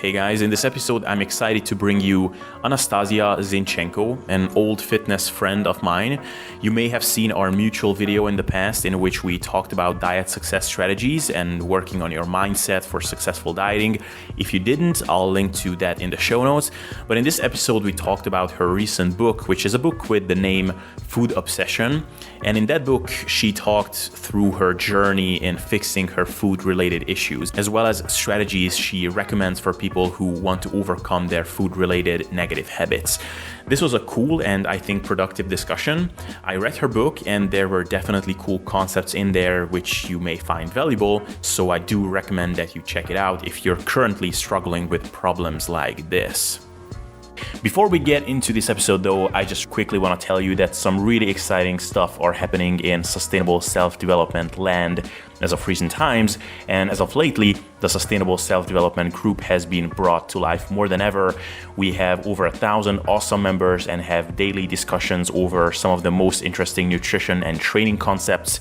Hey guys, in this episode I'm excited to bring you Anastasia Zinchenko, an old fitness friend of mine. You may have seen our mutual video in the past in which we talked about diet success strategies and working on your mindset for successful dieting. If you didn't, I'll link to that in the show notes. But in this episode we talked about her recent book, which is a book with the name Food Obsession. And in that book she talked through her journey in fixing her food-related issues, as well as strategies she recommends for people who want to overcome their food-related negative habits. This was a cool and I think productive discussion. I read her book and there were definitely cool concepts in there which you may find valuable, so I do recommend that you check it out if you're currently struggling with problems like this. Before we get into this episode though, I just quickly want to tell you that some really exciting stuff are happening in sustainable self-development land as of recent times, and as of lately, the Sustainable Self-Development Group has been brought to life more than ever. We have over 1,000 awesome members and have daily discussions over some of the most interesting nutrition and training concepts.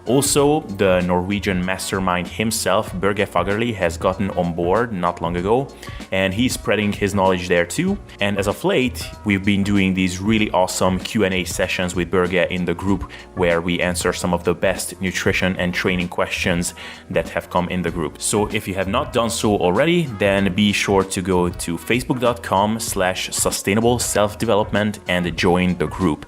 Also, the Norwegian mastermind himself, Børge Fagerli, has gotten on board not long ago, and he's spreading his knowledge there too. And as of late, we've been doing these really awesome Q&A sessions with Børge in the group where we answer some of the best nutrition and training questions that have come in the group. So if you have not done so already, then be sure to go to facebook.com/sustainable self-development and join the group.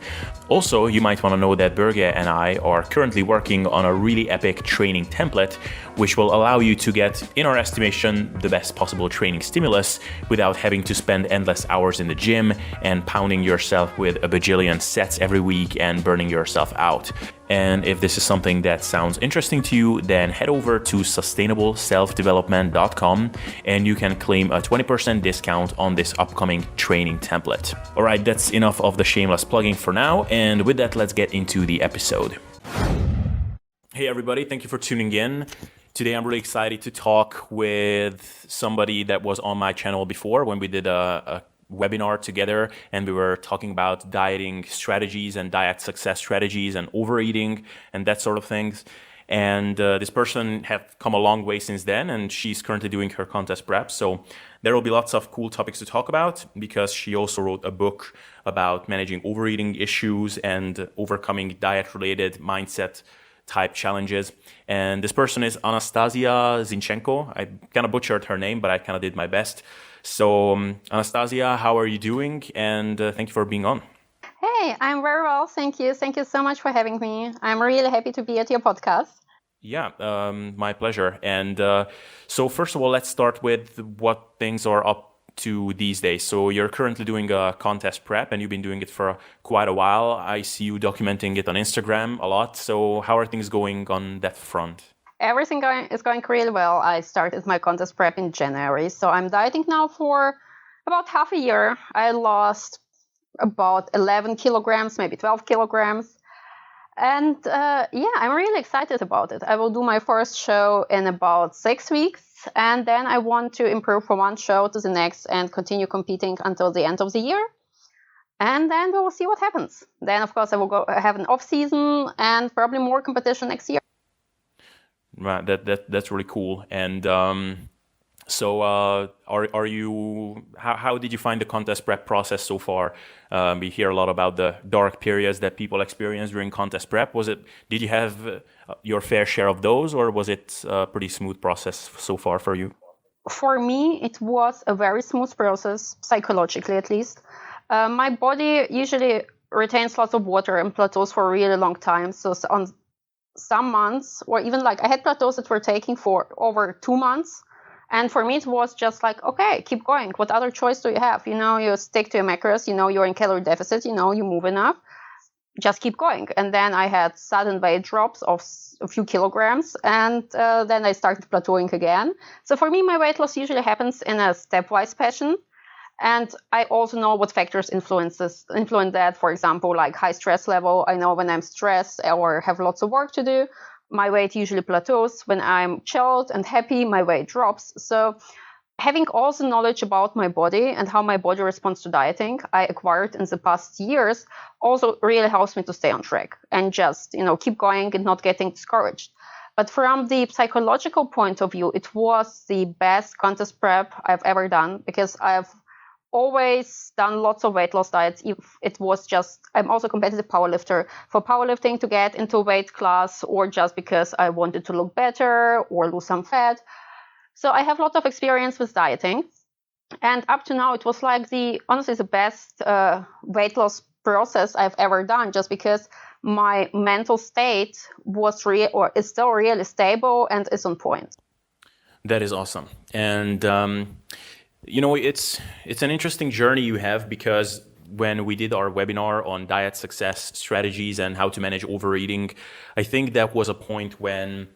Also, you might want to know that Børge and I are currently working on a really epic training template, which will allow you to get, in our estimation, the best possible training stimulus without having to spend endless hours in the gym and pounding yourself with a bajillion sets every week and burning yourself out. And if this is something that sounds interesting to you, then head over to sustainableselfdevelopment.com and you can claim a 20% discount on this upcoming training template. All right, that's enough of the shameless plugging for now. And with that, let's get into the episode. Hey everybody, thank you for tuning in. Today I'm really excited to talk with somebody that was on my channel before when we did a webinar together and we were talking about dieting strategies and diet success strategies and overeating and that sort of things. And this person has come a long way since then, and she's currently doing her contest prep. So there will be lots of cool topics to talk about because she also wrote a book about managing overeating issues and overcoming diet-related mindset type challenges. And this person is Anastasia Zinchenko. I kind of butchered her name, but I kind of did my best. So Anastasia, how are you doing? And thank you for being on. Hey, I'm very well. Thank you. Thank you so much for having me. I'm really happy to be at your podcast. Yeah, my pleasure. And so first of all, let's start with what things are up to these days. So you're currently doing a contest prep and you've been doing it for quite a while. I see you documenting it on Instagram a lot. So how are things going on that front? Everything is going really well. I started my contest prep in January. So I'm dieting now for about half a year. I lost about 11 kilograms, maybe 12 kilograms. And I'm really excited about it. I will do my first show in about 6 weeks. And then I want to improve from one show to the next and continue competing until the end of the year. And then we will see what happens. Then, of course, I will go have an off season and probably more competition next year. Right, that's really cool. And so are you? How did you find the contest prep process so far? We hear a lot about the dark periods that people experience during contest prep. Did you have your fair share of those, or was it a pretty smooth process so far for you? For me, it was a very smooth process, psychologically at least. My body usually retains lots of water and plateaus for a really long time. So on some months, or even like I had plateaus that were taking for over 2 months. And for me, it was just like, okay, keep going. What other choice do you have? You stick to your macros, you're in calorie deficit, you move enough. Just keep going. And then I had sudden weight drops of a few kilograms. And then I started plateauing again. So for me, my weight loss usually happens in a stepwise fashion. And I also know what factors influence that. For example, like high stress level. I know when I'm stressed or have lots of work to do, my weight usually plateaus. When I'm chilled and happy, my weight drops. So having also knowledge about my body and how my body responds to dieting I acquired in the past years also really helps me to stay on track and just, keep going and not getting discouraged. But from the psychological point of view, it was the best contest prep I've ever done, because I've always done lots of weight loss diets. If it was just, I'm also a competitive powerlifter. For powerlifting, to get into a weight class, or just because I wanted to look better or lose some fat. So I have a lot of experience with dieting. And up to now, it was like honestly the best weight loss process I've ever done, just because my mental state was is still really stable and is on point. That is awesome. And it's an interesting journey you have, because when we did our webinar on diet success strategies and how to manage overeating, I think that was a point when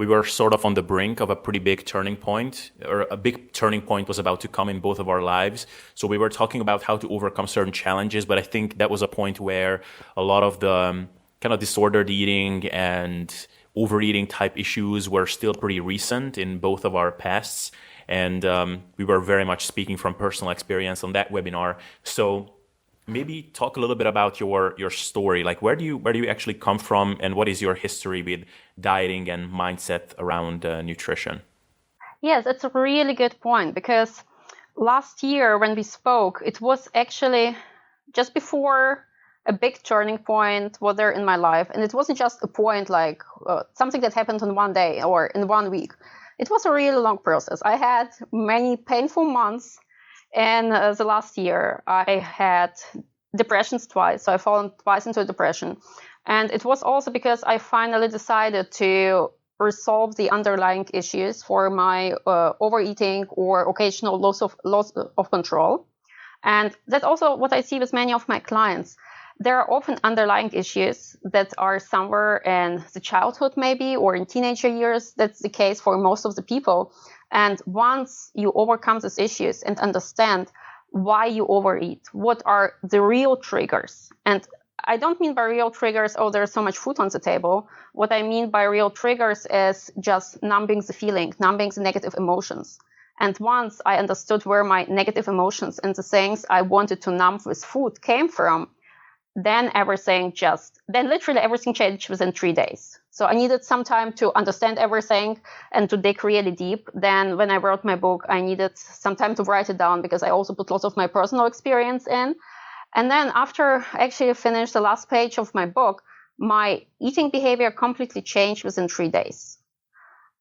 we were sort of on the brink of a pretty big turning point, or a big turning point was about to come in both of our lives. So we were talking about how to overcome certain challenges, but I think that was a point where a lot of the kind of disordered eating and overeating type issues were still pretty recent in both of our pasts. And we were very much speaking from personal experience on that webinar. So maybe talk a little bit about your story. Like, where do you actually come from, and what is your history with dieting and mindset around nutrition? Yes, it's a really good point, because last year when we spoke, it was actually just before a big turning point was there in my life. And it wasn't just a point like something that happened in one day or in 1 week. It was a really long process. I had many painful months. And the last year, I had depressions twice. So I fallen twice into a depression. And it was also because I finally decided to resolve the underlying issues for my overeating or occasional loss of control. And that's also what I see with many of my clients. There are often underlying issues that are somewhere in the childhood maybe, or in teenager years. That's the case for most of the people. And once you overcome these issues and understand why you overeat, what are the real triggers? And I don't mean by real triggers, oh, there's so much food on the table. What I mean by real triggers is just numbing the feeling, numbing the negative emotions. And once I understood where my negative emotions and the things I wanted to numb with food came from, then literally everything changed within 3 days. So I needed some time to understand everything and to dig really deep. Then when I wrote my book, I needed some time to write it down, because I also put lots of my personal experience in. And then after I actually finished the last page of my book, my eating behavior completely changed within 3 days.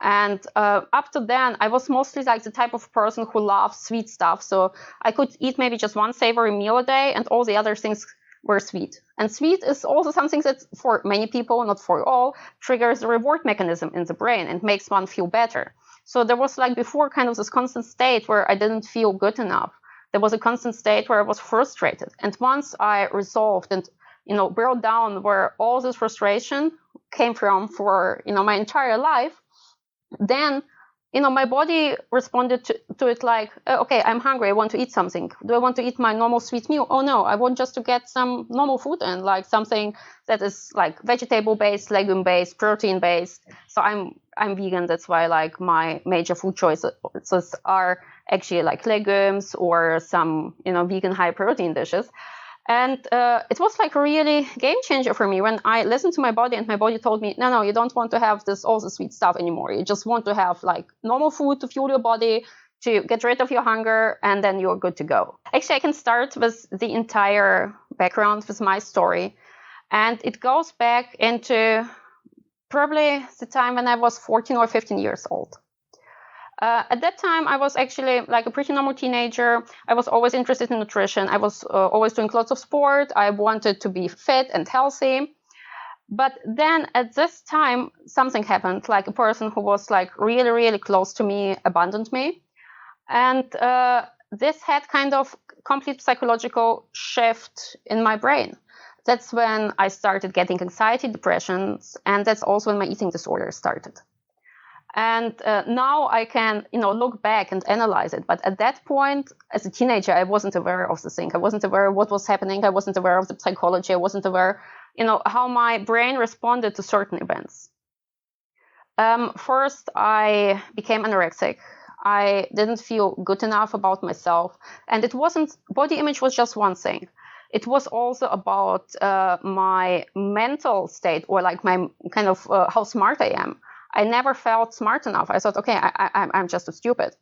And up to then, I was mostly like the type of person who loves sweet stuff. So I could eat maybe just one savory meal a day, and all the other things were sweet. And sweet is also something that for many people, not for all, triggers the reward mechanism in the brain and makes one feel better. So there was like before kind of this constant state where I didn't feel good enough. There was a constant state where I was frustrated. And once I resolved and, brought down where all this frustration came from for, my entire life, then my body responded to it like, okay, I'm hungry. I want to eat something. Do I want to eat my normal sweet meal? Oh, no, I want just to get some normal food and like something that is like vegetable-based, legume-based, protein-based. So I'm vegan. That's why like my major food choices are actually like legumes or some, vegan high protein dishes. And it was like a really game changer for me when I listened to my body, and my body told me, no, you don't want to have all the sweet stuff anymore. You just want to have like normal food to fuel your body, to get rid of your hunger, and then you're good to go. Actually, I can start with the entire background with my story. And it goes back into probably the time when I was 14 or 15 years old. At that time, I was actually like a pretty normal teenager. I was always interested in nutrition. I was always doing lots of sport. I wanted to be fit and healthy. But then at this time, something happened. Like a person who was like really, really close to me abandoned me. And this had kind of complete psychological shift in my brain. That's when I started getting anxiety, depressions, and that's also when my eating disorder started. And now I can, look back and analyze it. But at that point, as a teenager, I wasn't aware of the thing. I wasn't aware of what was happening. I wasn't aware of the psychology. I wasn't aware, how my brain responded to certain events. First, I became anorexic. I didn't feel good enough about myself. And body image was just one thing. It was also about my mental state, or like my kind of how smart I am. I never felt smart enough. I thought, okay, I'm just too stupid.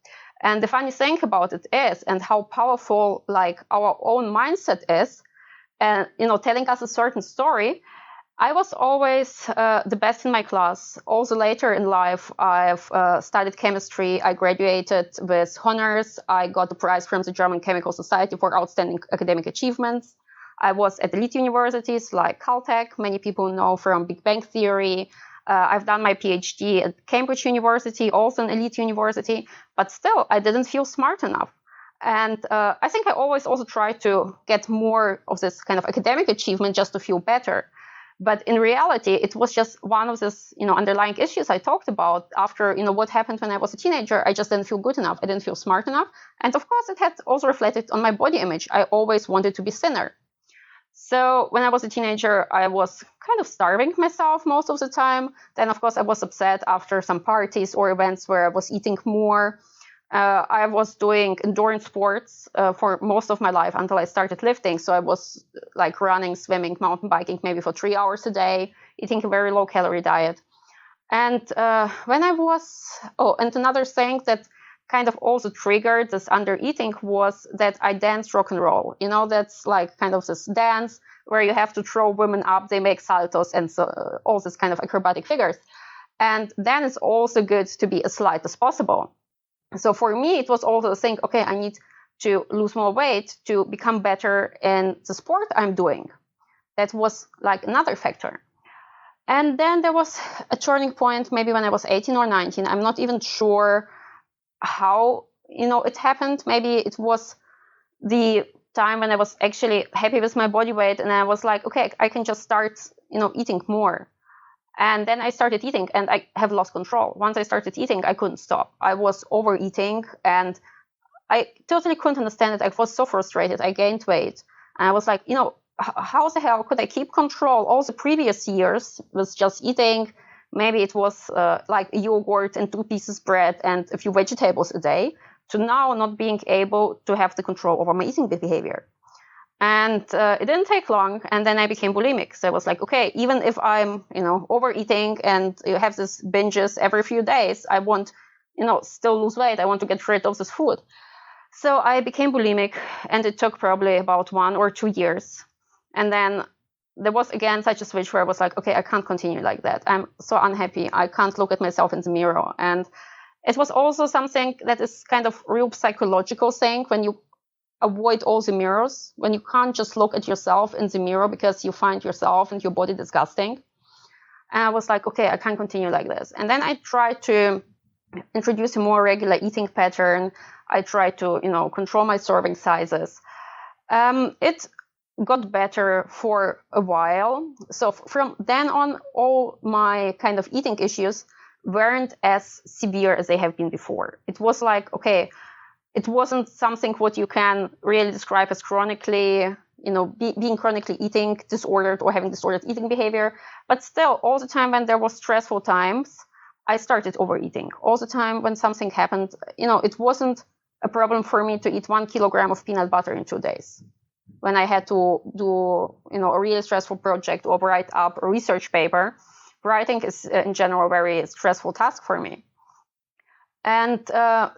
And the funny thing about it is, and how powerful like our own mindset is, and telling us a certain story. I was always the best in my class. Also later in life, I've studied chemistry. I graduated with honors. I got the prize from the German Chemical Society for outstanding academic achievements. I was at elite universities like Caltech, many people know from Big Bang Theory. I've done my PhD at Cambridge University, also an elite university, but still I didn't feel smart enough. And I think I always also tried to get more of this kind of academic achievement just to feel better. But in reality, it was just one of these, underlying issues I talked about after, what happened when I was a teenager. I just didn't feel good enough. I didn't feel smart enough. And of course, it had also reflected on my body image. I always wanted to be thinner. So when I was a teenager, I was kind of starving myself most of the time. Then, of course, I was upset after some parties or events where I was eating more. I was doing endurance sports for most of my life until I started lifting. So I was like running, swimming, mountain biking, maybe for 3 hours a day, eating a very low calorie diet. And when I was, and another thing that kind of also triggered this under eating was that I danced rock and roll. That's like kind of this dance where you have to throw women up, they make saltos and so all this kind of acrobatic figures. And then it's also good to be as light as possible. So for me, it was also the thing, okay, I need to lose more weight to become better in the sport I'm doing. That was like another factor. And then there was a turning point, maybe when I was 18 or 19. I'm not even sure how, it happened. Maybe it was the time when I was actually happy with my body weight and I was like, okay, I can just start, eating more. And then I started eating and I have lost control. Once I started eating, I couldn't stop. I was overeating and I totally couldn't understand it. I was so frustrated. I gained weight. And I was like, how the hell could I keep control all the previous years with just eating? Maybe it was like a yogurt and 2 pieces bread and a few vegetables a day, to now not being able to have the control over my eating behavior. And it didn't take long, and then I became bulimic. So I was like, okay, even if I'm, overeating and you have these binges every few days, I want, still lose weight. I want to get rid of this food. So I became bulimic, and it took probably about 1 or 2 years. And then there was again such a switch where I was like, okay, I can't continue like that. I'm so unhappy. I can't look at myself in the mirror. And it was also something that is kind of real psychological thing when you avoid all the mirrors, when you can't just look at yourself in the mirror because you find yourself and your body disgusting. And I was like, okay, I can't continue like this. And then I tried to introduce a more regular eating pattern. I tried to, control my serving sizes. It got better for a while. So from then on, all my kind of eating issues weren't as severe as they have been before. It was like, okay, it wasn't something what you can really describe as chronically, being chronically eating disordered or having disordered eating behavior. But still, all the time when there was stressful times, I started overeating. All the time when something happened, it wasn't a problem for me to eat 1 kilogram of peanut butter in 2 days. When I had to do, a really stressful project or write up a research paper, writing is in general a very stressful task for me. And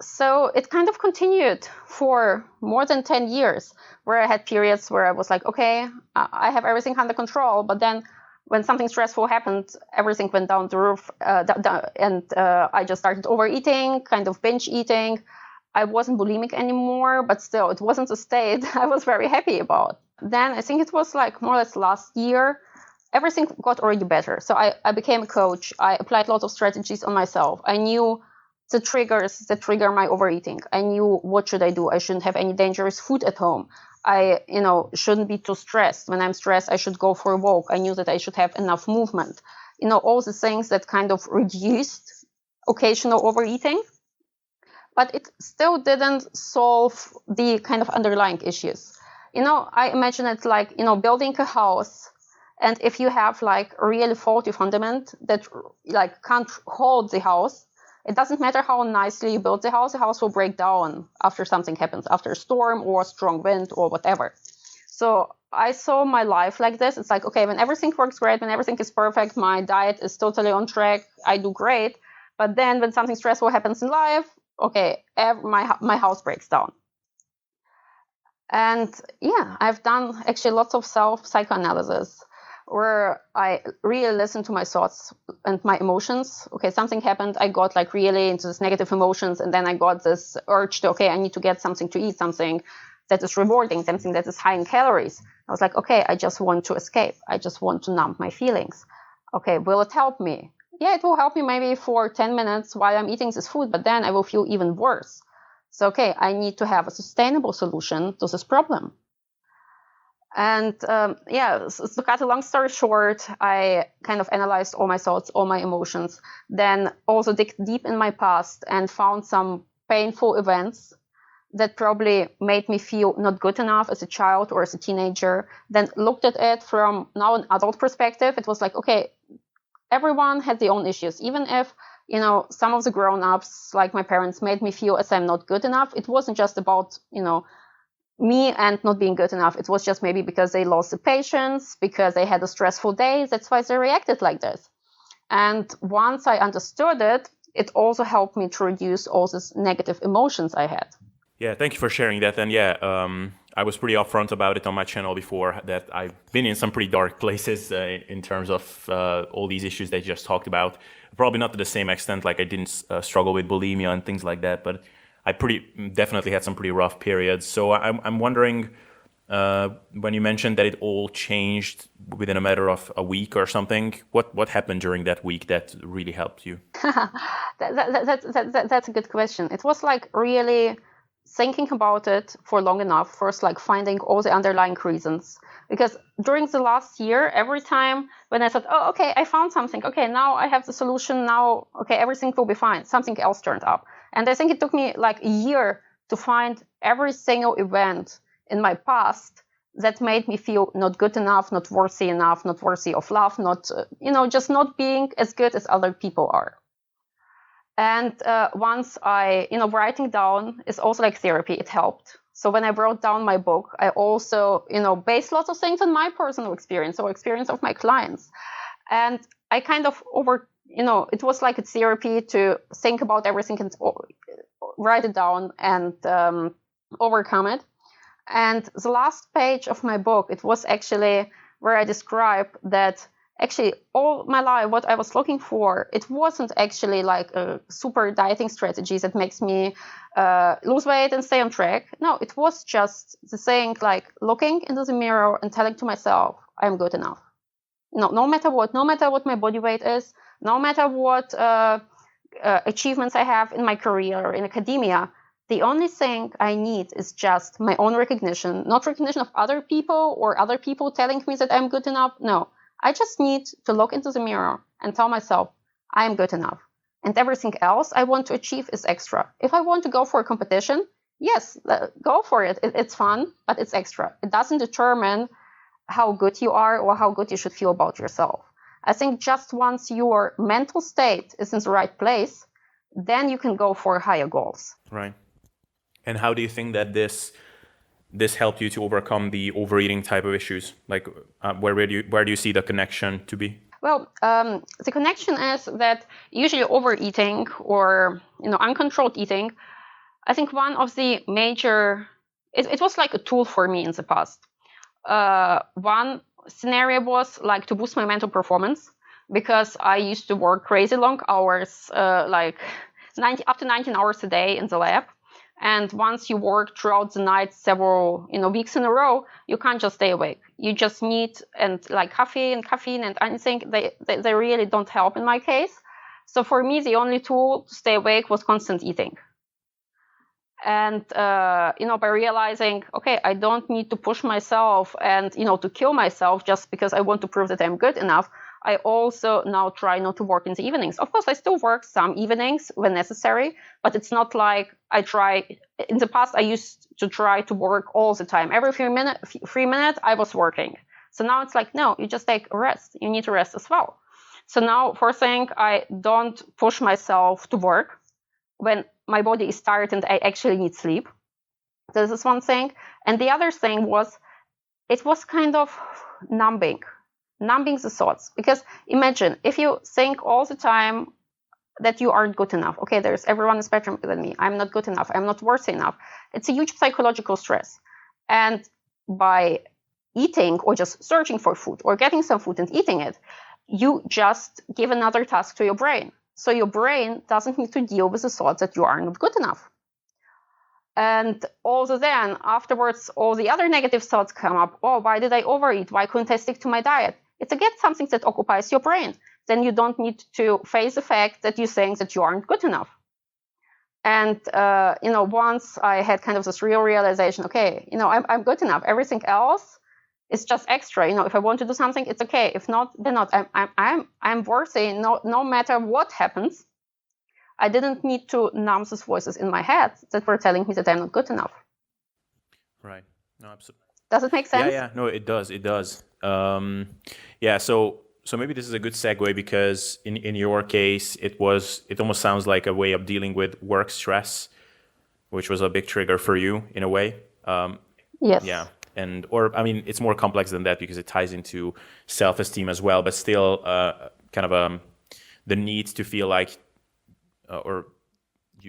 so it kind of continued for more than 10 years, where I had periods where I was like, okay, I have everything under control. But then when something stressful happened, everything went down the roof. And I just started overeating, kind of binge eating. I wasn't bulimic anymore, but still, it wasn't a state I was very happy about. Then I think it was like more or less last year, everything got already better. So I became a coach. I applied lots of strategies on myself. I knew the triggers that trigger my overeating. I knew what should I do. I shouldn't have any dangerous food at home. I, shouldn't be too stressed. When I'm stressed, I should go for a walk. I knew that I should have enough movement. All the things that kind of reduced occasional overeating. But it still didn't solve the kind of underlying issues. I imagine it like, building a house. And if you have like a really faulty fundament that like can't hold the house, it doesn't matter how nicely you build the house will break down after something happens, after a storm or strong wind or whatever. So I saw my life like this. It's like, okay, when everything works great, when everything is perfect, my diet is totally on track, I do great. But then when something stressful happens in life, okay, my house breaks down. And yeah, I've done actually lots of psychoanalysis where I really listen to my thoughts and my emotions. Okay, something happened. I got like really into this negative emotions. And then I got this urge to, okay, I need to get something to eat, something that is rewarding, something that is high in calories. I was like, okay, I just want to escape. I just want to numb my feelings. Okay, will it help me? Yeah, it will help me maybe for 10 minutes while I'm eating this food, but then I will feel even worse. So, okay, I need to have a sustainable solution to this problem. And to cut a long story short, I kind of analyzed all my thoughts, all my emotions, then also dig deep in my past and found some painful events that probably made me feel not good enough as a child or as a teenager. Then looked at it from now an adult perspective. It was like, okay, everyone had their own issues. Even if, some of the grown-ups, like my parents, made me feel as I'm not good enough, it wasn't just about, me and not being good enough. It was just maybe because they lost the patience, because they had a stressful day. That's why they reacted like this. And once I understood it, it also helped me to reduce all these negative emotions I had. Yeah, thank you for sharing that. And I was pretty upfront about it on my channel before that I've been in some pretty dark places in terms of all these issues that you just talked about. Probably not to the same extent, like I didn't struggle with bulimia and things like that, but I definitely had some pretty rough periods. So I'm wondering, when you mentioned that it all changed within a matter of a week or something, what happened during that week that really helped you? That's a good question. It was like really thinking about it for long enough, first like finding all the underlying reasons. Because during the last year, every time when I said, oh, okay, I found something. Okay, now I have the solution. Now, okay, everything will be fine. Something else turned up. And I think it took me like a year to find every single event in my past that made me feel not good enough, not worthy enough, not worthy of love, not, just not being as good as other people are. And once writing down is also like therapy. It helped. So when I wrote down my book, I also, based lots of things on my personal experience or experience of my clients. And I kind of it was like a therapy to think about everything and write it down and overcome it. And the last page of my book, it was actually where I describe that actually all my life, what I was looking for, it wasn't actually like a super dieting strategy that makes me lose weight and stay on track. No, it was just the thing like looking into the mirror and telling to myself, I'm good enough. No matter what my body weight is, no matter what achievements I have in my career or in academia, the only thing I need is just my own recognition, not recognition of other people or other people telling me that I'm good enough. No, I just need to look into the mirror and tell myself I'm good enough. And everything else I want to achieve is extra. If I want to go for a competition, yes, go for it. It's fun, but it's extra. It doesn't determine how good you are or how good you should feel about yourself. I think just once your mental state is in the right place, then you can go for higher goals. Right. And how do you think that this helped you to overcome the overeating type of issues? Like, where do you see the connection to be? Well, the connection is that usually overeating or uncontrolled eating, I think one of the major, it was like a tool for me in the past. One scenario was like to boost my mental performance, because I used to work crazy long hours, like up to 19 hours a day in the lab. And once you work throughout the night several weeks in a row, you can't just stay awake. You just need like caffeine and anything. They really don't help in my case. So for me, the only tool to stay awake was constant eating. And by realizing, okay, I don't need to push myself and to kill myself just because I want to prove that I'm good enough. I also now try not to work in the evenings. Of course, I still work some evenings when necessary, but it's not like I try. In the past, I used to try to work all the time. Every 3 minutes, I was working. So now it's like, no, you just take a rest. You need to rest as well. So now, first thing, I don't push myself to work when my body is tired and I actually need sleep. This is one thing. And the other thing was, it was kind of numbing the thoughts. Because imagine if you think all the time that you aren't good enough. Okay, there's everyone on the spectrum than me. I'm not good enough. I'm not worthy enough. It's a huge psychological stress. And by eating or just searching for food or getting some food and eating it, you just give another task to your brain. So your brain doesn't need to deal with the thoughts that you are not good enough. And also then afterwards, all the other negative thoughts come up. Oh, why did I overeat? Why couldn't I stick to my diet? It's again something that occupies your brain. Then you don't need to face the fact that you're saying that you aren't good enough. And, once I had kind of this real realization, okay, I'm good enough. Everything else is just extra. If I want to do something, it's okay. If not, then not. I'm worthy no matter what happens. I didn't need to numb these voices in my head that were telling me that I'm not good enough. Right. No, absolutely. Does it make sense? Yeah. No, it does. It does. So maybe this is a good segue because in your case, it almost sounds like a way of dealing with work stress, which was a big trigger for you in a way. Yes. Yeah. It's more complex than that because it ties into self-esteem as well, but still the need to feel like,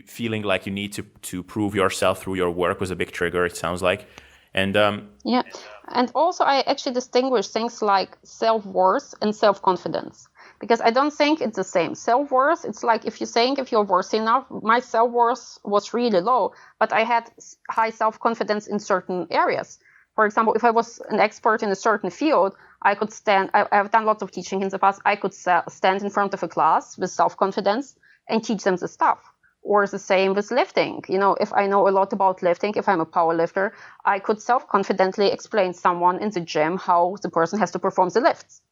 feeling like you need to prove yourself through your work was a big trigger, it sounds like. And and also I actually distinguish things like self-worth and self-confidence, because I don't think it's the same. Self-worth, it's like if you're saying if you're worthy enough. My self-worth was really low, but I had high self-confidence in certain areas. For example, if I was an expert in a certain field, I could stand. I've done lots of teaching in the past. I could stand in front of a class with self-confidence and teach them the stuff. Or the same with lifting. If I know a lot about lifting, if I'm a power lifter, I could self-confidently explain someone in the gym how the person has to perform the lifts.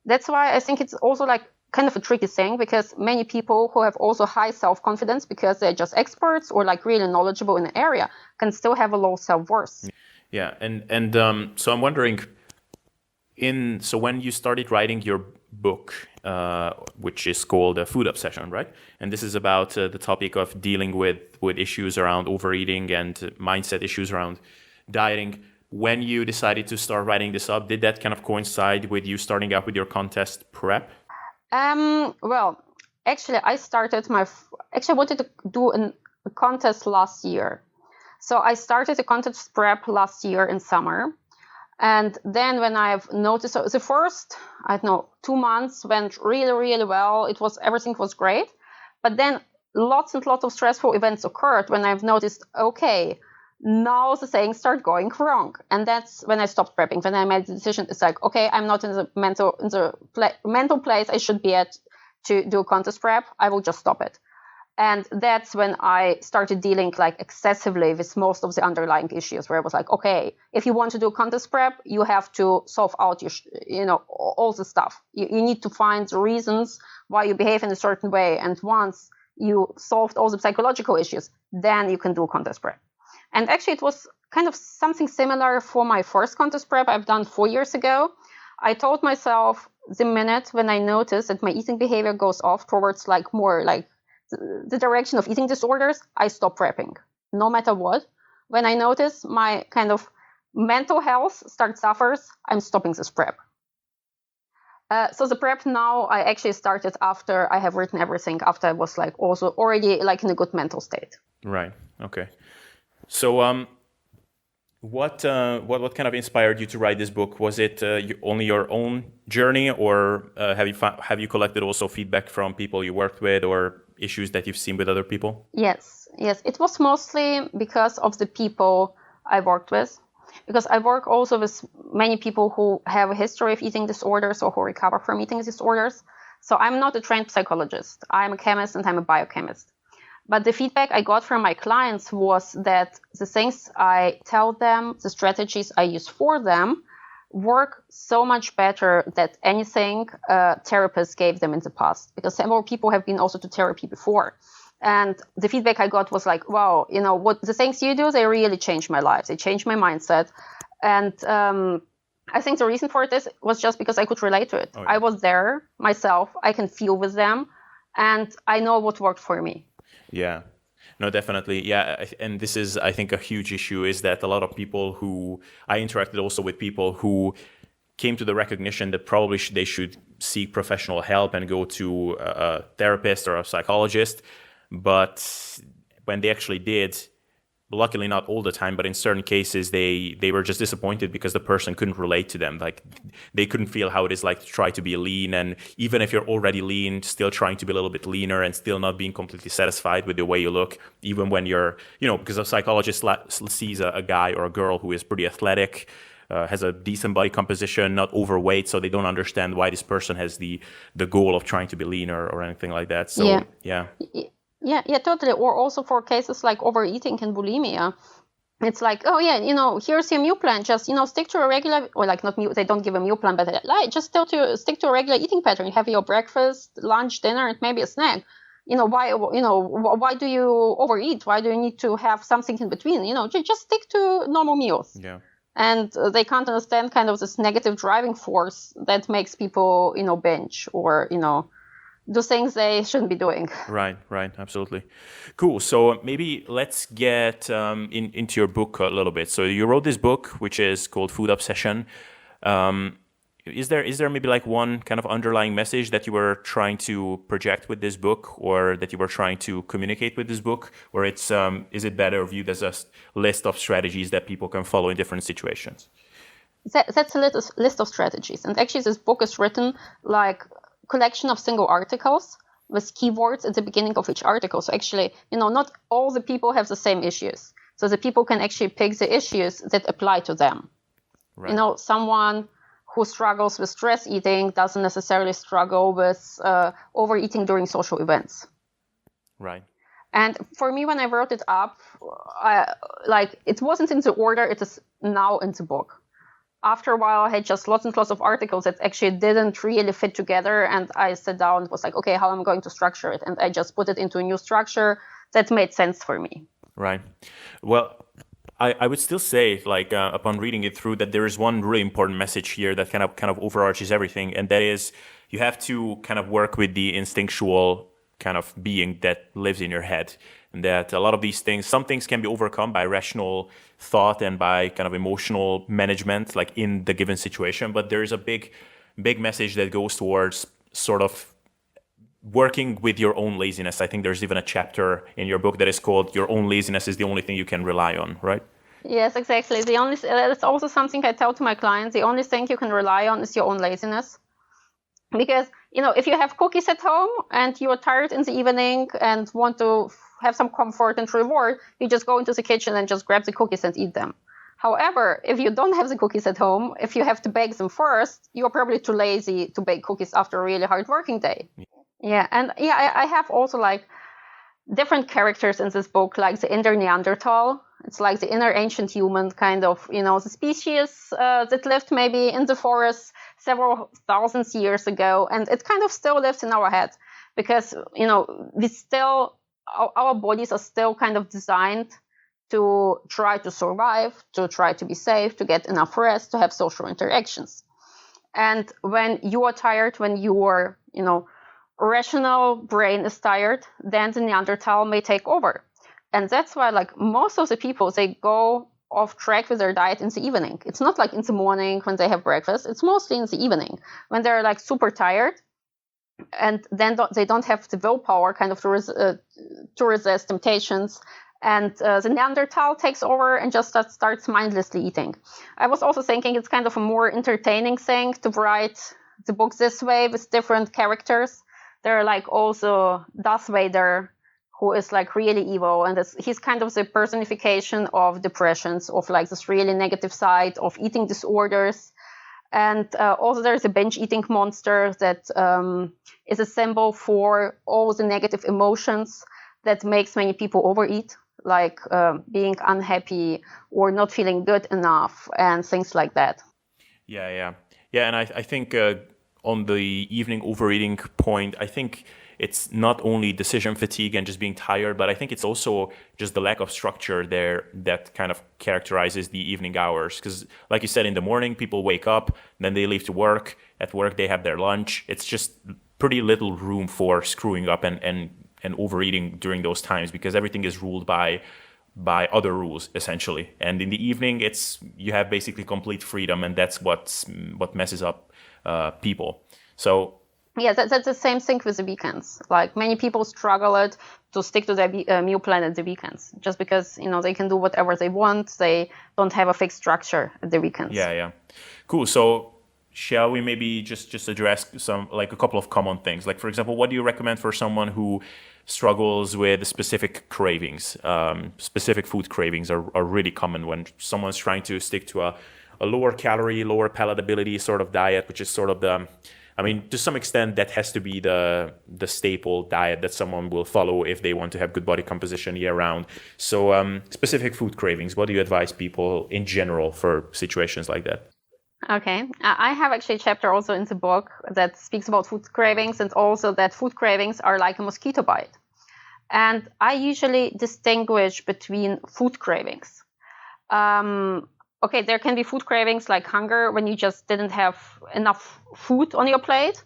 That's why I think it's also like kind of a tricky thing, because many people who have also high self-confidence because they're just experts or like really knowledgeable in an area can still have a low self-worth. Yeah, and so I'm wondering, so when you started writing your book, which is called Food Obsession, right? And this is about the topic of dealing with issues around overeating and mindset issues around dieting. When you decided to start writing this up, did that kind of coincide with you starting out with your contest prep? Well, actually, I wanted to do a contest last year. So I started a contest prep last year in summer. And then when I've noticed, so the first, 2 months went really, really well. Everything was great. But then lots and lots of stressful events occurred when I've noticed, okay, now the things start going wrong. And that's when I stopped prepping. When I made the decision, it's like, okay, I'm not in the mental place I should be at to do a contest prep. I will just stop it. And that's when I started dealing like excessively with most of the underlying issues, where I was like, okay, if you want to do contest prep, you have to solve out all the stuff. You need to find the reasons why you behave in a certain way. And once you solved all the psychological issues, then you can do contest prep. And actually, it was kind of something similar for my first contest prep I've done 4 years ago. I told myself the minute when I noticed that my eating behavior goes off towards like more like the direction of eating disorders, I stop prepping, no matter what. When I notice my kind of mental health suffers, I'm stopping this prep. So the prep now, I actually started after I have written everything, after I was like also already like in a good mental state. Right. Okay. So what kind of inspired you to write this book? Was it only your own journey, or have you collected also feedback from people you worked with or issues that you've seen with other people? Yes. It was mostly because of the people I worked with, because I work also with many people who have a history of eating disorders or who recover from eating disorders. So I'm not a trained psychologist. I'm a chemist and I'm a biochemist. But the feedback I got from my clients was that the things I tell them, the strategies I use for them, work so much better than anything therapists gave them in the past, because several people have been also to therapy before. And the feedback I got was like, wow, what the things you do, they really changed my life. They changed my mindset. And I think the reason for this was just because I could relate to it. Oh, yeah. I was there myself. I can feel with them. And I know what worked for me. Yeah. No, definitely. Yeah. And this is, I think, a huge issue, is that a lot of people who I interacted also with people who came to the recognition that probably they should seek professional help and go to a therapist or a psychologist. But when they actually did, luckily not all the time, but in certain cases, they were just disappointed because the person couldn't relate to them. Like they couldn't feel how it is like to try to be lean. And even if you're already lean, still trying to be a little bit leaner and still not being completely satisfied with the way you look, even when you're, because a psychologist sees a guy or a girl who is pretty athletic, has a decent body composition, not overweight, so they don't understand why this person has the goal of trying to be leaner or anything like that. So, yeah. Yeah, totally. Or also for cases like overeating and bulimia, it's like, oh yeah, here's your meal plan. Just stick to a regular, or like not meal. They don't give a meal plan, but just stick to a regular eating pattern. Have your breakfast, lunch, dinner, and maybe a snack. Why do you overeat? Why do you need to have something in between? Just stick to normal meals. Yeah. And they can't understand kind of this negative driving force that makes people, binge or do things they shouldn't be doing. Right, absolutely. Cool. So maybe let's get into your book a little bit. So you wrote this book, which is called Food Obsession. Is there maybe like one kind of underlying message that you were trying to project with this book, or that you were trying to communicate with this book, or is it better viewed as a list of strategies that people can follow in different situations? That's a list of strategies, and actually this book is written like collection of single articles with keywords at the beginning of each article. So actually, not all the people have the same issues. So the people can actually pick the issues that apply to them. Right. Someone who struggles with stress eating doesn't necessarily struggle with overeating during social events. Right. And for me, when I wrote it up, it wasn't in the order it is now in the book. After a while, I had just lots and lots of articles that actually didn't really fit together. And I sat down and was like, okay, how am I going to structure it? And I just put it into a new structure that made sense for me. Right. Well, I would still say, upon reading it through, that there is one really important message here that kind of overarches everything. And that is, you have to kind of work with the instinctual kind of being that lives in your head. And that a lot of these things, some things can be overcome by rational thought and by kind of emotional management, like in the given situation. But there is a big message that goes towards sort of working with your own laziness. I think there's even a chapter in your book that is called "Your Own Laziness is the Only Thing You Can Rely On," right? Yes, exactly. That's also something I tell to my clients. The only thing you can rely on is your own laziness. Because, if you have cookies at home and you're tired in the evening and want to have some comfort and reward, you just go into the kitchen and just grab the cookies and eat them. However, if you don't have the cookies at home, if you have to bake them first, you're probably too lazy to bake cookies after a really hard working day. Yeah, and I have also different characters in this book, like the inner Neanderthal. It's like the inner ancient human, kind of, the species that lived maybe in the forest several thousand years ago, and it kind of still lives in our head because, our bodies are still kind of designed to try to survive, to try to be safe, to get enough rest, to have social interactions. And when you are tired, when your, rational brain is tired, then the Neanderthal may take over. And that's why, most of the people, they go off track with their diet in the evening. It's not like in the morning when they have breakfast. It's mostly in the evening when they're super tired, and then they don't have the willpower kind of to resist temptations. And the Neanderthal takes over and just starts mindlessly eating. I was also thinking it's kind of a more entertaining thing to write the book this way with different characters. There are also Darth Vader, who is really evil, and he's kind of the personification of depressions, of this really negative side of eating disorders. And also there's a binge eating monster that is a symbol for all the negative emotions that makes many people overeat, like being unhappy or not feeling good enough and things like that. Yeah. And I think on the evening overeating point, I think it's not only decision fatigue and just being tired, but I think it's also just the lack of structure there that kind of characterizes the evening hours. Because like you said, in the morning, people wake up, then they leave to work. At work, they have their lunch. It's just pretty little room for screwing up and overeating during those times, because everything is ruled by other rules, essentially. And in the evening, you have basically complete freedom, and that's what messes up people. So yeah, that's the same thing with the weekends. Like many people struggle it to stick to their meal plan at the weekends, just because they can do whatever they want. They don't have a fixed structure at the weekends. yeah. Cool. So shall we maybe just address some, like, a couple of common things? Like, for example, what do you recommend for someone who struggles with specific cravings? Specific food cravings are really common when someone's trying to stick to a lower calorie, lower palatability sort of diet, which is sort of to some extent, that has to be the staple diet that someone will follow if they want to have good body composition year round. So specific food cravings, what do you advise people in general for situations like that? Okay. I have actually a chapter also in the book that speaks about food cravings, and also that food cravings are like a mosquito bite. And I usually distinguish between food cravings. Okay, there can be food cravings like hunger when you just didn't have enough food on your plate.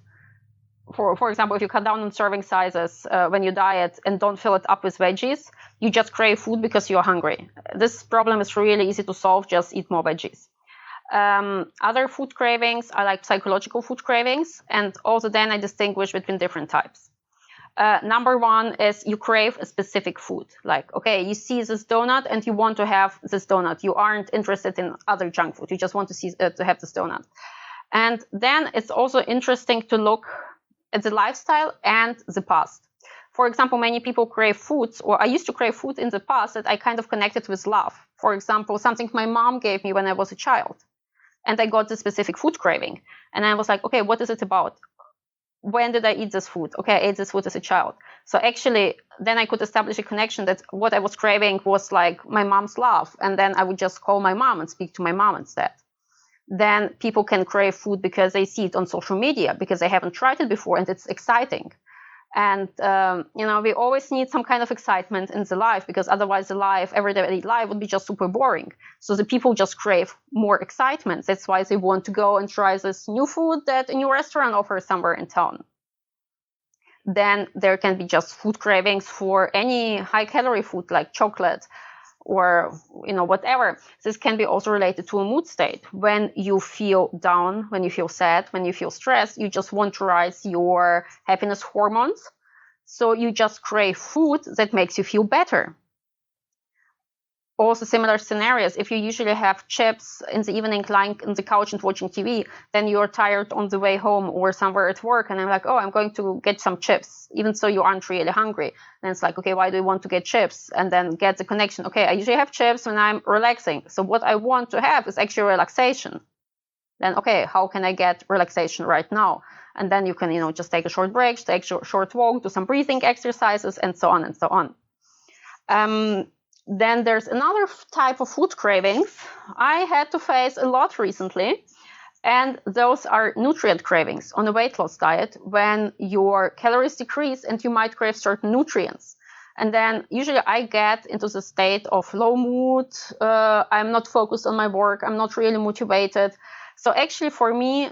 For example, if you cut down on serving sizes when you diet and don't fill it up with veggies, you just crave food because you're hungry. This problem is really easy to solve. Just eat more veggies. Other food cravings are like psychological food cravings, and also then I distinguish between different types. Number one is you crave a specific food. Like, okay, you see this donut and you want to have this donut. You aren't interested in other junk food. You just want to have this donut. And then it's also interesting to look at the lifestyle and the past. For example, many people crave foods, or I used to crave food in the past that I kind of connected with love. For example, something my mom gave me when I was a child. And I got this specific food craving. And I was like, okay, what is it about? When did I eat this food? Okay, I ate this food as a child. So actually, then I could establish a connection that what I was craving was like my mom's love. And then I would just call my mom and speak to my mom instead. Then people can crave food because they see it on social media, because they haven't tried it before and it's exciting. And, we always need some kind of excitement in the life, because otherwise the life, everyday life would be just super boring. So the people just crave more excitement. That's why they want to go and try this new food that a new restaurant offers somewhere in town. Then there can be just food cravings for any high calorie food like chocolate or, whatever. This can be also related to a mood state. When you feel down, when you feel sad, when you feel stressed, you just want to rise your happiness hormones. So you just crave food that makes you feel better. Also similar scenarios. If you usually have chips in the evening lying on the couch and watching TV, then you're tired on the way home or somewhere at work, and I'm like, oh, I'm going to get some chips, even so you aren't really hungry. Then it's like, okay, why do you want to get chips? And then get the connection. Okay, I usually have chips when I'm relaxing. So what I want to have is actually relaxation. Then, okay, how can I get relaxation right now? And then you can, just take a short break, take a short walk, do some breathing exercises, and so on and so on. Then there's another type of food cravings I had to face a lot recently, and those are nutrient cravings on a weight loss diet, when your calories decrease and you might crave certain nutrients. And then usually I get into the state of low mood. I'm not focused on my work. I'm not really motivated. So actually for me,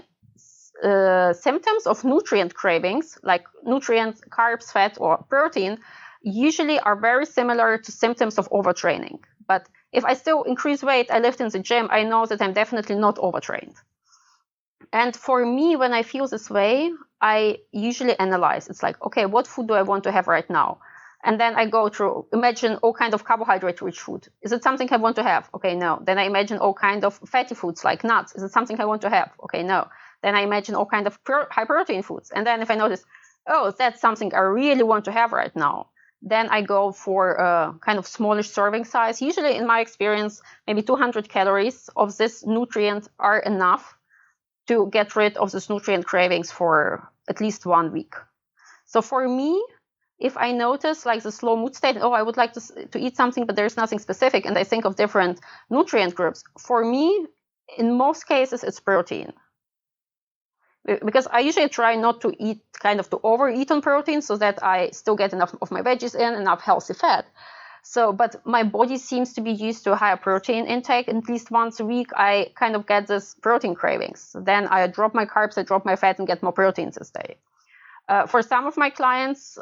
symptoms of nutrient cravings, like nutrients, carbs, fat, or protein, usually are very similar to symptoms of overtraining. But if I still increase weight, I lift in the gym, I know that I'm definitely not overtrained. And for me, when I feel this way, I usually analyze. It's like, okay, what food do I want to have right now? And then I go through, imagine all kind of carbohydrate-rich food. Is it something I want to have? Okay, no. Then I imagine all kind of fatty foods like nuts. Is it something I want to have? Okay, no. Then I imagine all kind of high protein foods. And then if I notice, oh, that's something I really want to have right now, then I go for a kind of smallish serving size. Usually, in my experience, maybe 200 calories of this nutrient are enough to get rid of this nutrient cravings for at least 1 week. So for me, if I notice like the slow mood state, oh, I would like to eat something, but there's nothing specific, and I think of different nutrient groups, for me, in most cases, it's protein. Because I usually try not to eat, kind of to overeat on protein, so that I still get enough of my veggies in, enough healthy fat. So, but my body seems to be used to a higher protein intake. At least once a week, I kind of get this protein cravings. Then I drop my carbs, I drop my fat, and get more proteins this day. For some of my clients,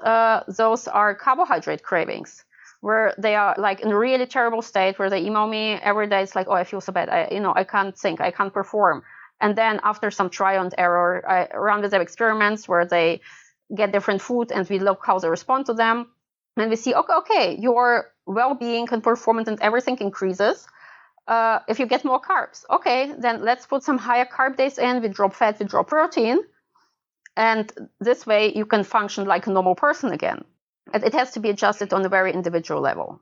those are carbohydrate cravings, where they are like in a really terrible state, where they email me every day. It's like, oh, I feel so bad. I can't think, I can't perform. And then after some trial and error, I run with them experiments where they get different food and we look how they respond to them. And we see, okay, your well-being and performance and everything increases if you get more carbs. Okay, then let's put some higher carb days in. We drop fat, we drop protein. And this way you can function like a normal person again. It has to be adjusted on a very individual level.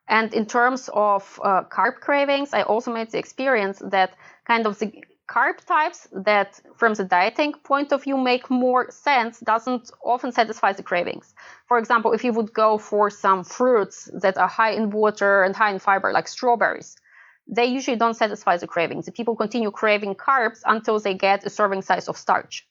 And in terms of carb cravings, I also made the experience that kind of the carb types that from the dieting point of view make more sense doesn't often satisfy the cravings. For example, if you would go for some fruits that are high in water and high in fiber, like strawberries, they usually don't satisfy the cravings. The people continue craving carbs until they get a serving size of starch.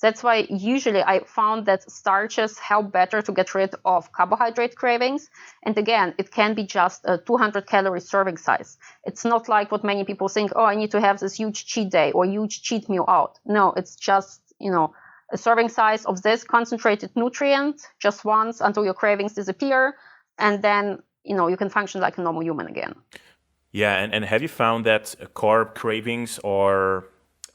That's why usually I found that starches help better to get rid of carbohydrate cravings. And again, it can be just a 200 calorie serving size. It's not like what many people think, oh, I need to have this huge cheat day or huge cheat meal out. No, it's just, a serving size of this concentrated nutrient just once until your cravings disappear. And then, you can function like a normal human again. Yeah. And have you found that carb cravings are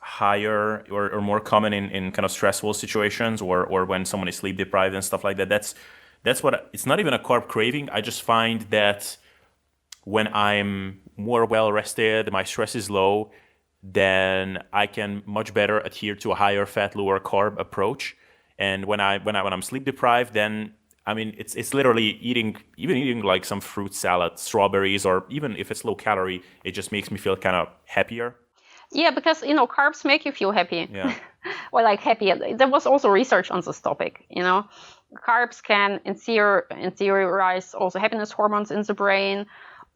higher or more common in kind of stressful situations or when someone is sleep deprived and stuff like that? That's what it's not even a carb craving. I just find that when I'm more well rested, my stress is low, then I can much better adhere to a higher fat, lower carb approach. And when I'm sleep deprived, then I mean it's literally eating like some fruit salad, strawberries, or even if it's low calorie, it just makes me feel kind of happier. Yeah, because, carbs make you feel happy. Yeah. Or like happy. There was also research on this topic, Carbs can interiorize also happiness hormones in the brain.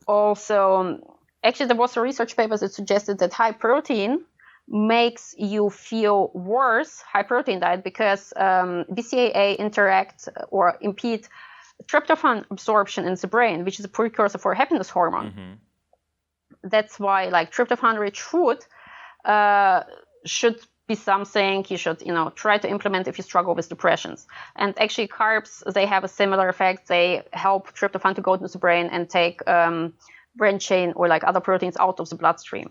Also, actually, there was a research paper that suggested that high protein makes you feel worse, high protein diet, because BCAA interact or impede tryptophan absorption in the brain, which is a precursor for happiness hormone. Mm-hmm. That's why like tryptophan-rich food should be something you should, try to implement if you struggle with depressions. And actually carbs, they have a similar effect. They help tryptophan to go into the brain and take branched chain or like other proteins out of the bloodstream.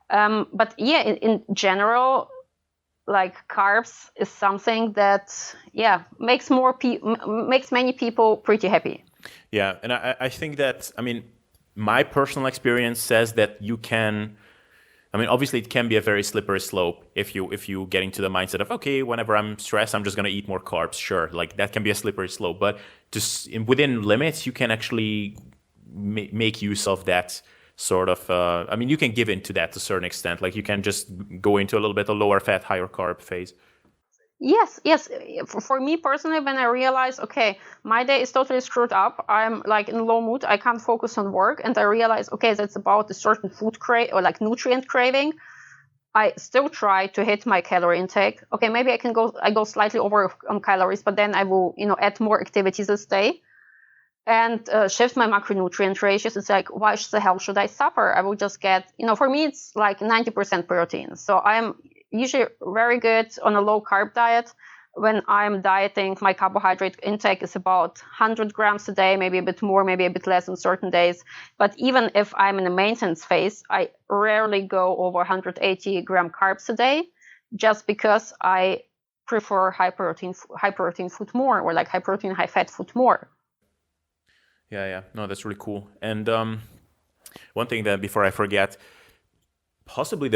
But yeah, in general, like carbs is something that, makes many people pretty happy. Yeah. And I think that, my personal experience says that you can, obviously it can be a very slippery slope if you get into the mindset of, okay, whenever I'm stressed, I'm just going to eat more carbs. Sure. Like that can be a slippery slope, but just within limits, you can actually make use of that sort of, you can give into that to a certain extent. Like you can just go into a little bit of lower fat, higher carb phase. Yes. For me personally, when I realize, okay, my day is totally screwed up, I'm like in low mood, I can't focus on work, and I realize, okay, that's about a certain food or like nutrient craving, I still try to hit my calorie intake. Okay, maybe I go slightly over on calories, but then I will, add more activities this day and shift my macronutrient ratios. It's like, why the hell should I suffer? I will just get, for me, it's like 90% protein. So I'm usually very good on a low carb diet. When I'm dieting, my carbohydrate intake is about 100 grams a day, maybe a bit more, maybe a bit less on certain days. But even if I'm in a maintenance phase, I rarely go over 180 gram carbs a day, just because I prefer high protein food more, or like high protein, high fat food more. Yeah. No, that's really cool. And one thing that before I forget, possibly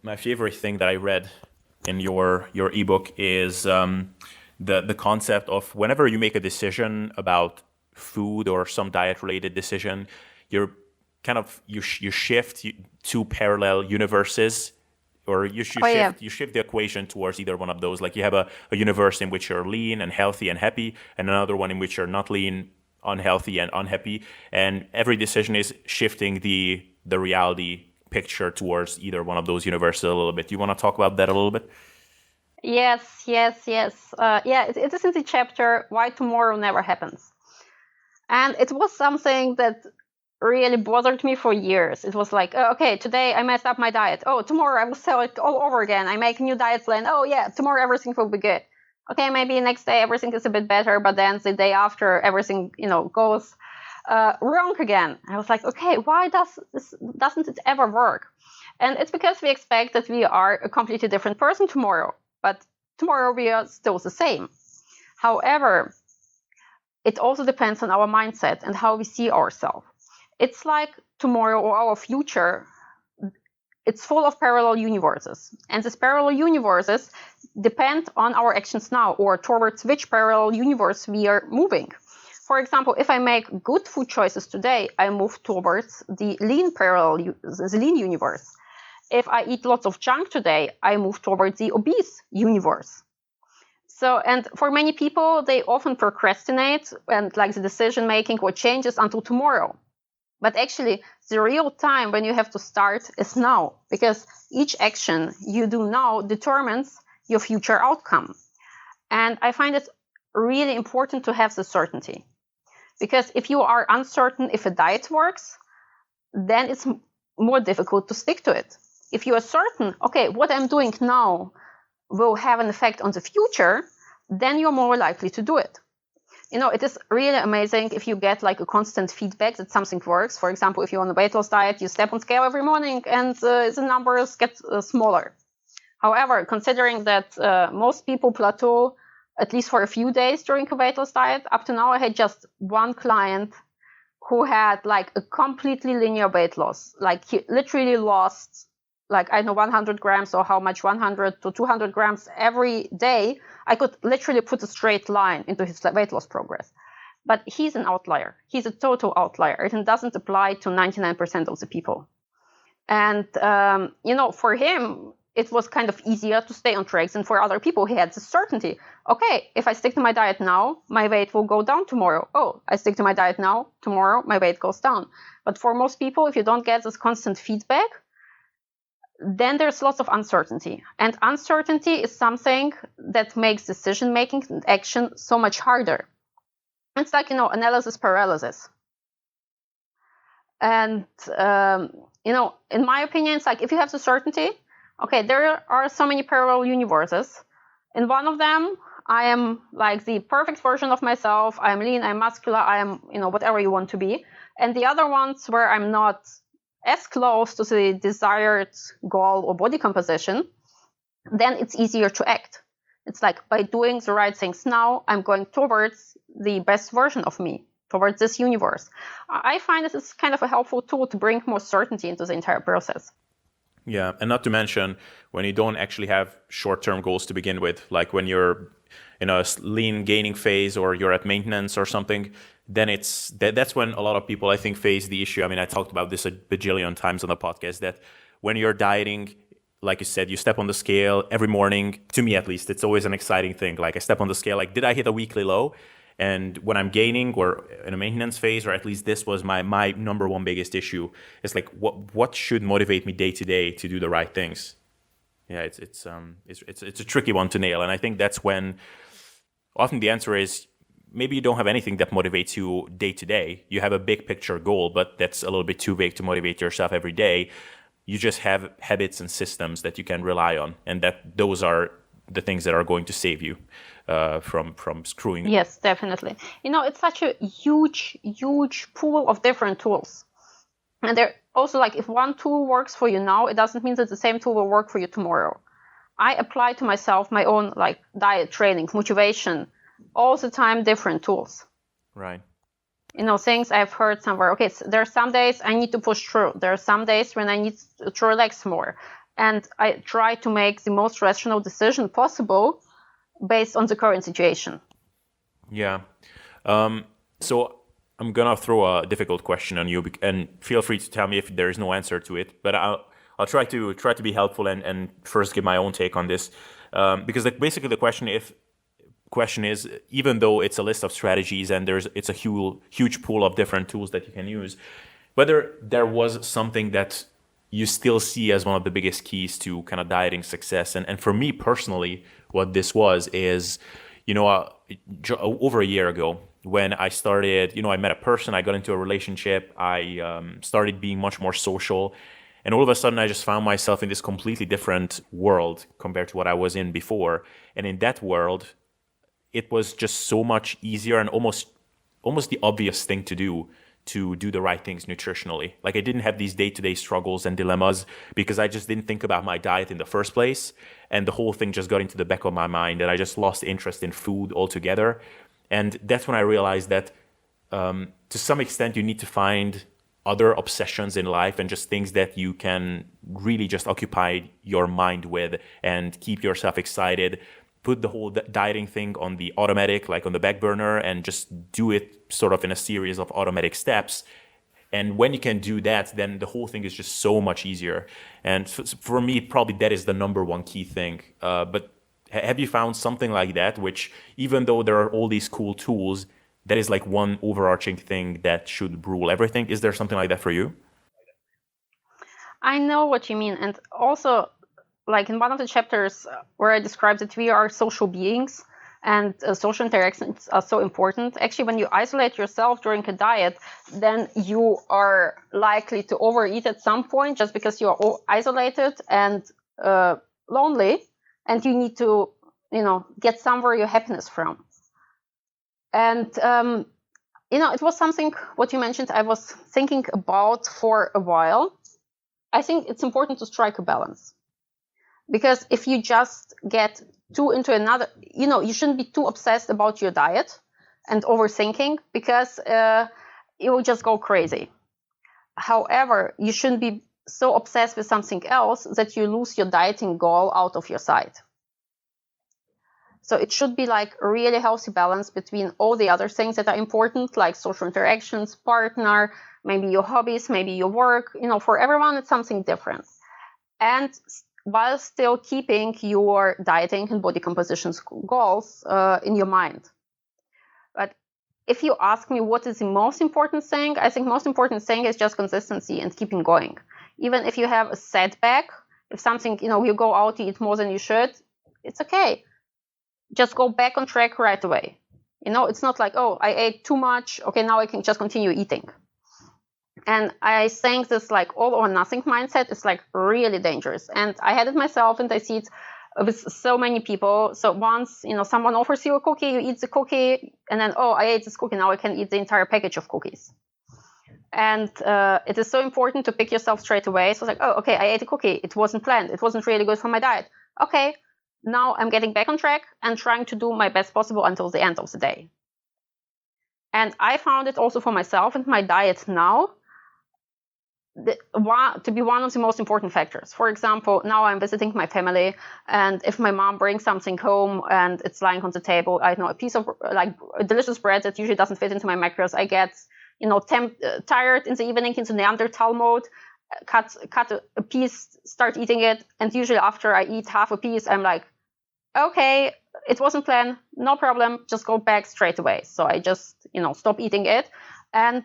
my favorite thing that I read in your ebook is the concept of whenever you make a decision about food or some diet related decision, you're kind of you shift two parallel universes, or you shift the equation towards either one of those. Like you have a universe in which you're lean and healthy and happy, and another one in which you're not lean, unhealthy and unhappy, and every decision is shifting the reality picture towards either one of those universes a little bit. Do you want to talk about that a little bit? Yes. It is in the chapter Why Tomorrow Never Happens. And it was something that really bothered me for years. It was like, okay, today I messed up my diet. Oh, tomorrow I will sell it all over again. I make a new diet plan. Oh yeah, tomorrow everything will be good. Okay, maybe next day everything is a bit better, but then the day after everything, goes Wrong again. I was like, okay, why doesn't it ever work? And it's because we expect that we are a completely different person tomorrow, but tomorrow we are still the same. However, it also depends on our mindset and how we see ourselves. It's like tomorrow or our future, it's full of parallel universes. And these parallel universes depend on our actions now, or towards which parallel universe we are moving. For example, if I make good food choices today, I move towards the lean universe. If I eat lots of junk today, I move towards the obese universe. So, and for many people, they often procrastinate and like the decision making or changes until tomorrow. But actually, the real time when you have to start is now, because each action you do now determines your future outcome. And I find it really important to have the certainty. Because if you are uncertain if a diet works, then it's more difficult to stick to it. If you are certain, okay, what I'm doing now will have an effect on the future, then you're more likely to do it. It is really amazing if you get like a constant feedback that something works. For example, if you're on a weight loss diet, you step on scale every morning and the numbers get smaller. However, considering that most people plateau at least for a few days during a weight loss diet, up to now I had just one client who had like a completely linear weight loss. Like he literally lost like, I don't know, 100 grams or how much, 100 to 200 grams every day. I could literally put a straight line into his weight loss progress. But he's an outlier. He's a total outlier. It doesn't apply to 99% of the people. And, for him, it was kind of easier to stay on tracks. And for other people, he had the certainty. Okay, if I stick to my diet now, my weight will go down tomorrow. Oh, I stick to my diet now, tomorrow, my weight goes down. But for most people, if you don't get this constant feedback, then there's lots of uncertainty. And uncertainty is something that makes decision-making and action so much harder. It's like, analysis paralysis. And, in my opinion, it's like if you have the certainty, okay, there are so many parallel universes. In one of them, I am like the perfect version of myself. I'm lean, I'm muscular, I am, whatever you want to be. And the other ones where I'm not as close to the desired goal or body composition, then it's easier to act. It's like by doing the right things now, I'm going towards the best version of me, towards this universe. I find this is kind of a helpful tool to bring more certainty into the entire process. Yeah, and not to mention when you don't actually have short-term goals to begin with, like when you're in a lean gaining phase or you're at maintenance or something, then that's when a lot of people, I think, face the issue. I mean, I talked about this a bajillion times on the podcast, that when you're dieting, like you said, you step on the scale every morning. To me, at least, it's always an exciting thing. Like I step on the scale, like, did I hit a weekly low? And when I'm gaining or in a maintenance phase, or at least this was my number one biggest issue, it's like what should motivate me day to day to do the right things? Yeah, it's a tricky one to nail, and I think that's when often the answer is maybe you don't have anything that motivates you day to day. You have a big picture goal, but that's a little bit too vague to motivate yourself every day. You just have habits and systems that you can rely on, and that those are the things that are going to save you from screwing. Yes, definitely. It's such a huge pool of different tools. And they're also like, if one tool works for you now, it doesn't mean that the same tool will work for you tomorrow. I apply to myself my own like diet, training, motivation, all the time different tools. Right. Things I've heard somewhere. Okay, so there are some days I need to push through. There are some days when I need to relax more. And I try to make the most rational decision possible based on the current situation. Yeah. So I'm going to throw a difficult question on you, and feel free to tell me if there is no answer to it. But I'll try to be helpful and first give my own take on this. Because basically the question is, even though it's a list of strategies and it's a huge pool of different tools that you can use, whether there was something that you still see as one of the biggest keys to kind of dieting success. And for me personally, what this is, over a year ago when I started, I met a person, I got into a relationship, I started being much more social. And all of a sudden, I just found myself in this completely different world compared to what I was in before. And in that world, it was just so much easier and almost the obvious thing to do to do the right things nutritionally. Like I didn't have these day-to-day struggles and dilemmas because I just didn't think about my diet in the first place. And the whole thing just got into the back of my mind and I just lost interest in food altogether. And that's when I realized that to some extent you need to find other obsessions in life and just things that you can really just occupy your mind with and keep yourself excited. Put the whole dieting thing on the automatic, like on the back burner, and just do it sort of in a series of automatic steps. And when you can do that, then the whole thing is just so much easier. And for me, probably that is the number one key thing. But have you found something like that, which even though there are all these cool tools, that is like one overarching thing that should rule everything? Is there something like that for you? I know what you mean. And also, like in one of the chapters where I described that we are social beings and social interactions are so important. Actually, when you isolate yourself during a diet, then you are likely to overeat at some point just because you are isolated and lonely, and you need to, get somewhere your happiness from. And, it was something, what you mentioned, I was thinking about for a while. I think it's important to strike a balance. Because if you just get too into another, you shouldn't be too obsessed about your diet and overthinking because it will just go crazy. However, you shouldn't be so obsessed with something else that you lose your dieting goal out of your sight. So it should be like a really healthy balance between all the other things that are important, like social interactions, partner, maybe your hobbies, maybe your work. For everyone, it's something different. And while still keeping your dieting and body composition goals in your mind. But if you ask me what is the most important thing, I think most important thing is just consistency and keeping going. Even if you have a setback, if something, you go out to eat more than you should, it's okay. Just go back on track right away. It's not like, oh, I ate too much. Okay, now I can just continue eating. And I think this like all or nothing mindset is like really dangerous. And I had it myself and I see it with so many people. So once, someone offers you a cookie, you eat the cookie and then, oh, I ate this cookie. Now I can eat the entire package of cookies. And it is so important to pick yourself straight away. So it's like, oh, okay, I ate a cookie. It wasn't planned. It wasn't really good for my diet. Okay, now I'm getting back on track and trying to do my best possible until the end of the day. And I found it also for myself and my diet now to be one of the most important factors. For example, now I'm visiting my family, and if my mom brings something home and it's lying on the table, I know a piece of like a delicious bread that usually doesn't fit into my macros, I get tired in the evening into Neanderthal mode, cut a piece, start eating it, and usually after I eat half a piece, I'm like, okay, it wasn't planned, no problem, just go back straight away. So I just stop eating it and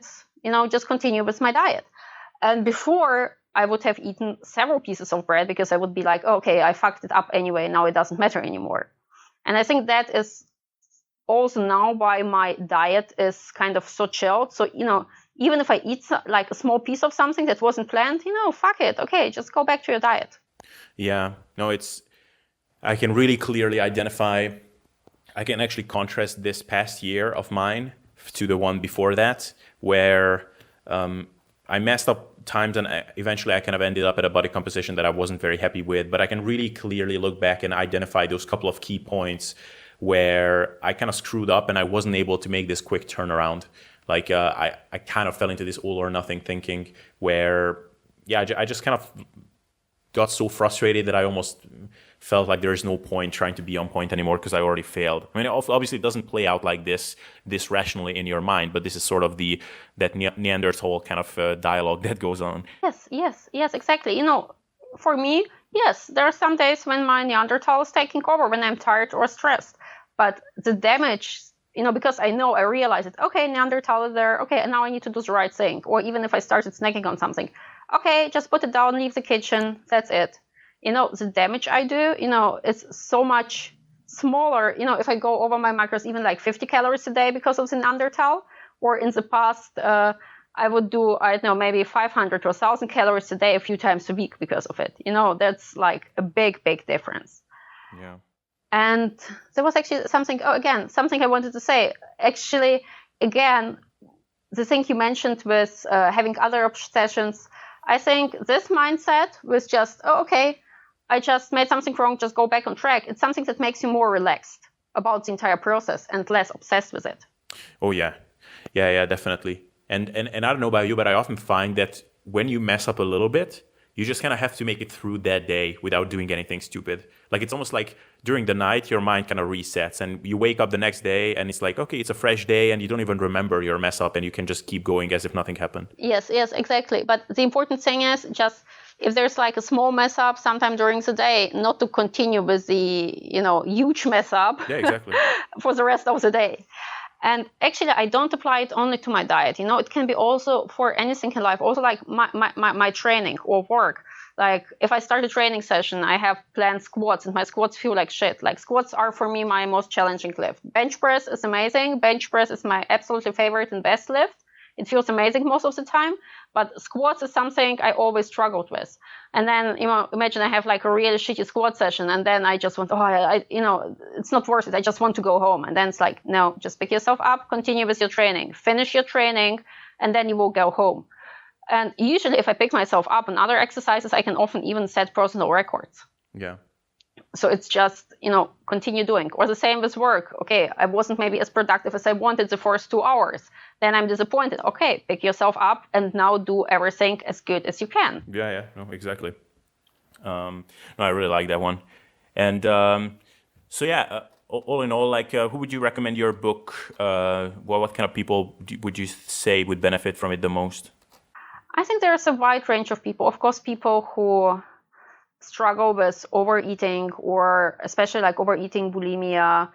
just continue with my diet. And before, I would have eaten several pieces of bread because I would be like, okay, I fucked it up anyway. Now it doesn't matter anymore. And I think that is also now why my diet is kind of so chilled. So, even if I eat like a small piece of something that wasn't planned, fuck it. Okay, just go back to your diet. Yeah, no, I can really clearly identify, I can actually contrast this past year of mine to the one before that, where I messed up times and eventually I kind of ended up at a body composition that I wasn't very happy with. But I can really clearly look back and identify those couple of key points where I kind of screwed up and I wasn't able to make this quick turnaround. Like I kind of fell into this all or nothing thinking where, I just kind of got so frustrated that I almost felt like there is no point trying to be on point anymore because I already failed. I mean, obviously it doesn't play out like this rationally in your mind, but this is sort of that Neanderthal kind of dialogue that goes on. Yes, exactly. For me, yes, there are some days when my Neanderthal is taking over, when I'm tired or stressed. But the damage, because I realize it, okay, Neanderthal is there, okay, and now I need to do the right thing. Or even if I started snacking on something, okay, just put it down, leave the kitchen, that's it. The damage I do, it's so much smaller. If I go over my macros, even like 50 calories a day because of the Neanderthal, or in the past, I would do, I don't know, maybe 500 or 1,000 calories a day a few times a week because of it. That's like a big, big difference. Yeah. And there was actually something I wanted to say. Actually, again, the thing you mentioned with having other obsessions, I think this mindset was just, oh, okay, I just made something wrong, just go back on track. It's something that makes you more relaxed about the entire process and less obsessed with it. Oh yeah, definitely. And I don't know about you, but I often find that when you mess up a little bit, you just kind of have to make it through that day without doing anything stupid. Like it's almost like during the night, your mind kind of resets and you wake up the next day and it's like, okay, it's a fresh day and you don't even remember your mess up and you can just keep going as if nothing happened. Yes, exactly. But the important thing is just if there's like a small mess up sometime during the day, not to continue with the, huge mess up for the rest of the day. And actually, I don't apply it only to my diet. It can be also for anything in life, also like my training or work. Like if I start a training session, I have planned squats and my squats feel like shit. Like squats are for me my most challenging lift. Bench press is amazing. Bench press is my absolutely favorite and best lift. It feels amazing most of the time, but squats is something I always struggled with. And then, imagine I have like a really shitty squat session and then I just want, it's not worth it. I just want to go home. And then it's like, no, just pick yourself up, continue with your training, finish your training, and then you will go home. And usually if I pick myself up on other exercises, I can often even set personal records. Yeah. So it's just, continue doing. Or the same with work. Okay, I wasn't maybe as productive as I wanted the first 2 hours. Then I'm disappointed. Okay, pick yourself up and now do everything as good as you can. Yeah, no, exactly. No, I really like that one. And all in all, like, who would you recommend your book? What kind of people would you say would benefit from it the most? I think there's a wide range of people. Of course, people who struggle with overeating, or especially like overeating, bulimia,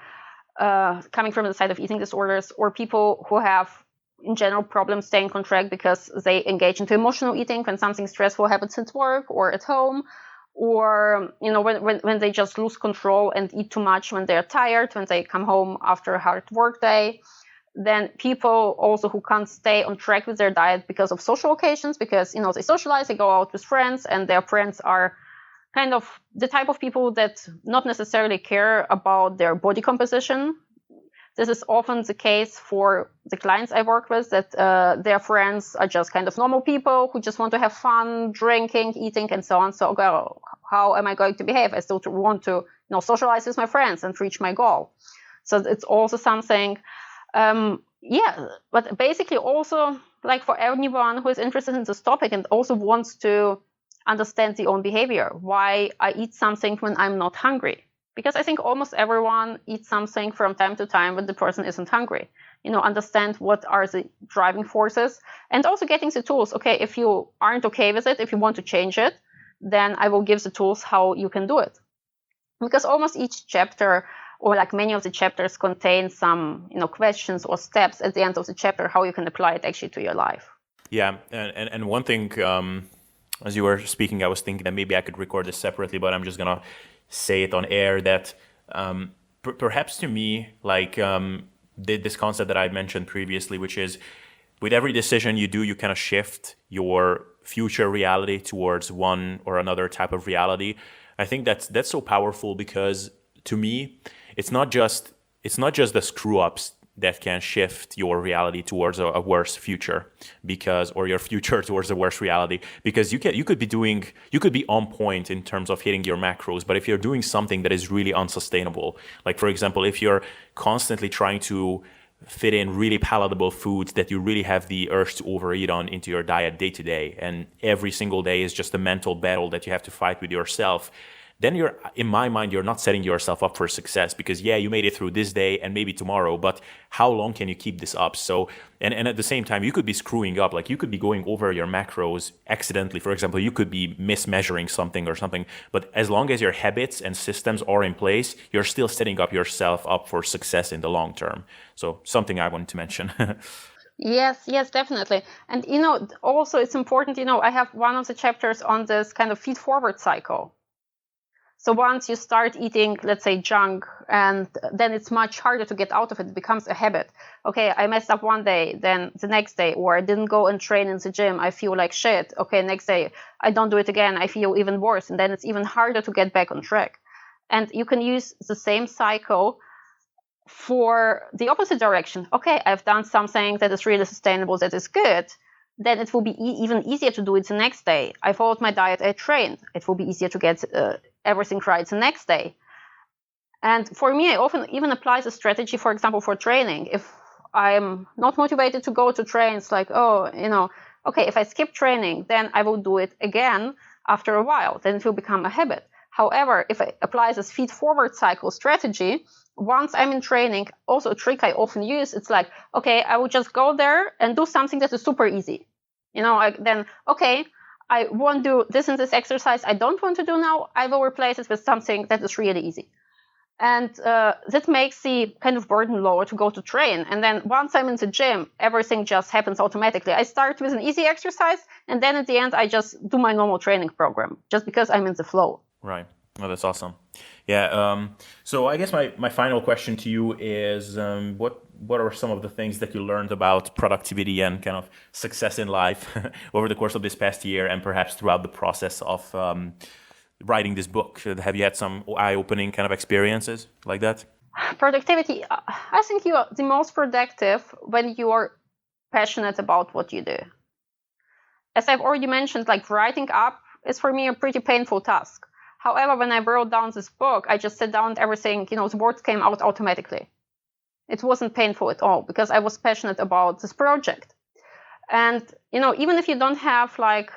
coming from the side of eating disorders, or people who have in general problems staying on track because they engage into emotional eating when something stressful happens at work or at home, or when they just lose control and eat too much when they're tired, when they come home after a hard work day. Then people also who can't stay on track with their diet because of social occasions, because they socialize, they go out with friends, and their friends are kind of the type of people that not necessarily care about their body composition. This is often the case for the clients I work with, that their friends are just kind of normal people who just want to have fun, drinking, eating, and so on. So, how am I going to behave? I still want to socialize with my friends and reach my goal. So it's also something, but basically also like for anyone who is interested in this topic and also wants to understand the own behavior, why I eat something when I'm not hungry. Because I think almost everyone eats something from time to time when the person isn't hungry. Understand what are the driving forces, and also getting the tools. Okay, if you aren't okay with it, if you want to change it, then I will give the tools how you can do it. Because almost each chapter, or like many of the chapters, contain some questions or steps at the end of the chapter how you can apply it actually to your life. Yeah, and one thing, as you were speaking, I was thinking that maybe I could record this separately, but I'm just gonna say it on air that perhaps to me, like this concept that I mentioned previously, which is with every decision you do, you kind of shift your future reality towards one or another type of reality. I think that's so powerful, because to me, it's not just the screw ups that can shift your reality towards a worse future, or your future towards a worse reality, because you could be on point in terms of hitting your macros, but if you're doing something that is really unsustainable, like for example, if you're constantly trying to fit in really palatable foods that you really have the urge to overeat on into your diet day to day, and every single day is just a mental battle that you have to fight with yourself, then in my mind, you're not setting yourself up for success, because you made it through this day and maybe tomorrow, but how long can you keep this up? So, and at the same time, you could be screwing up, like you could be going over your macros accidentally. For example, you could be mismeasuring something or something, but as long as your habits and systems are in place, you're still setting up yourself up for success in the long term. So something I wanted to mention. Yes, definitely. And, also it's important, I have one of the chapters on this kind of feed forward cycle. So once you start eating, let's say, junk, and then it's much harder to get out of it. It becomes a habit. Okay, I messed up one day, then the next day, or I didn't go and train in the gym, I feel like shit. Okay, next day, I don't do it again, I feel even worse. And then it's even harder to get back on track. And you can use the same cycle for the opposite direction, okay, I've done something that is really sustainable, that is good, then it will be even easier to do it the next day. I followed my diet, I trained. It will be easier to get everything right the next day. And for me, I often even apply the strategy, for example, for training. If I'm not motivated to go to train, it's like, okay, if I skip training, then I will do it again after a while. Then it will become a habit. However, if I apply this feed-forward cycle strategy, once I'm in training, also a trick I often use, it's like, okay, I will just go there and do something that is super easy. I won't do this and this exercise I don't want to do now. I will replace it with something that is really easy. And that makes the kind of burden lower to go to train. And then once I'm in the gym, everything just happens automatically. I start with an easy exercise, and then at the end, I just do my normal training program, just because I'm in the flow. Right. Oh, that's awesome. Yeah. So I guess my final question to you is, what are some of the things that you learned about productivity and kind of success in life over the course of this past year, and perhaps throughout the process of writing this book? Have you had some eye-opening kind of experiences like that? Productivity. I think you are the most productive when you are passionate about what you do. As I've already mentioned, like writing up is for me a pretty painful task. However, when I wrote down this book, I just sat down and everything, the words came out automatically. It wasn't painful at all because I was passionate about this project. And, even if you don't have like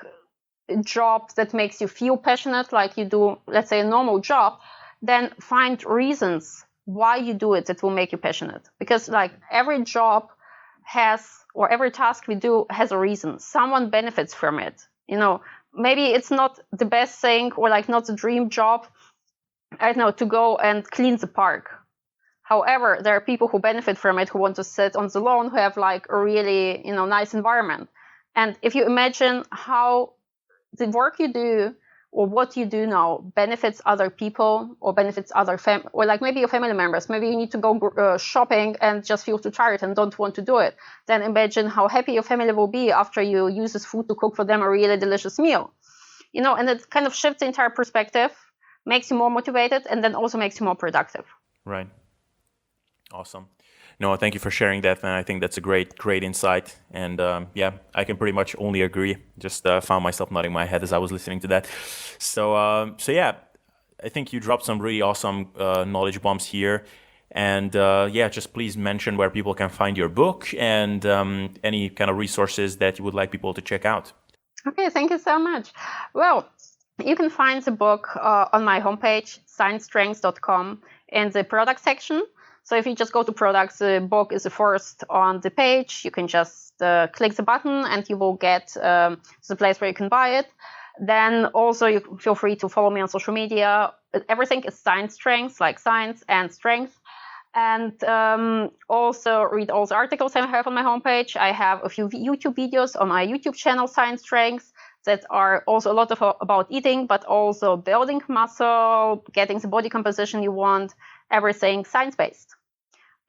a job that makes you feel passionate, like you do, let's say, a normal job, then find reasons why you do it that will make you passionate. Because like every job or every task we do has a reason. Someone benefits from it. Maybe it's not the best thing or like not the dream job, I don't know, to go and clean the park. However, there are people who benefit from it, who want to sit on the lawn, who have like a really, nice environment. And if you imagine how the work you do or what you do now benefits other people or benefits other or like maybe your family members, maybe you need to go shopping and just feel too tired and don't want to do it, then imagine how happy your family will be after you use this food to cook for them a really delicious meal. And it kind of shifts the entire perspective, makes you more motivated, and then also makes you more productive. Right. Awesome. No, thank you for sharing that, and I think that's a great insight. And I can pretty much only agree. Just found myself nodding my head as I was listening to that. So yeah, I think you dropped some really awesome knowledge bombs here. And just please mention where people can find your book and any kind of resources that you would like people to check out. Okay, thank you so much. Well, you can find the book on my homepage, sciencestrengths.com, in the product section. So if you just go to products, the book is the first on the page. You can just click the button and you will get the place where you can buy it. Then also you feel free to follow me on social media. Everything is Science Strengths, like science and strength. And also read all the articles I have on my homepage. I have a few YouTube videos on my YouTube channel, Science Strengths, that are also a lot about eating, but also building muscle, getting the body composition you want, everything science-based.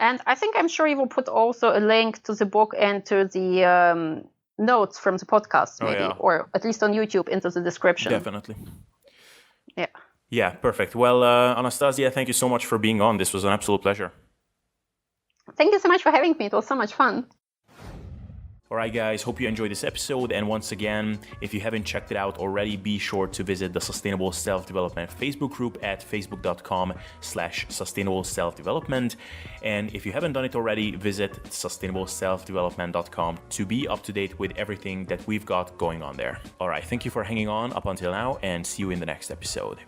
And I'm sure you will put also a link to the book and to the notes from the podcast, maybe, or at least on YouTube into the description. Definitely. Yeah. Yeah, perfect. Well, Anastasia, thank you so much for being on. This was an absolute pleasure. Thank you so much for having me. It was so much fun. All right, guys, hope you enjoyed this episode. And once again, if you haven't checked it out already, be sure to visit the Sustainable Self-Development Facebook group at facebook.com/sustainable self-development. And if you haven't done it already, visit sustainableselfdevelopment.com to be up to date with everything that we've got going on there. All right, thank you for hanging on up until now, and see you in the next episode.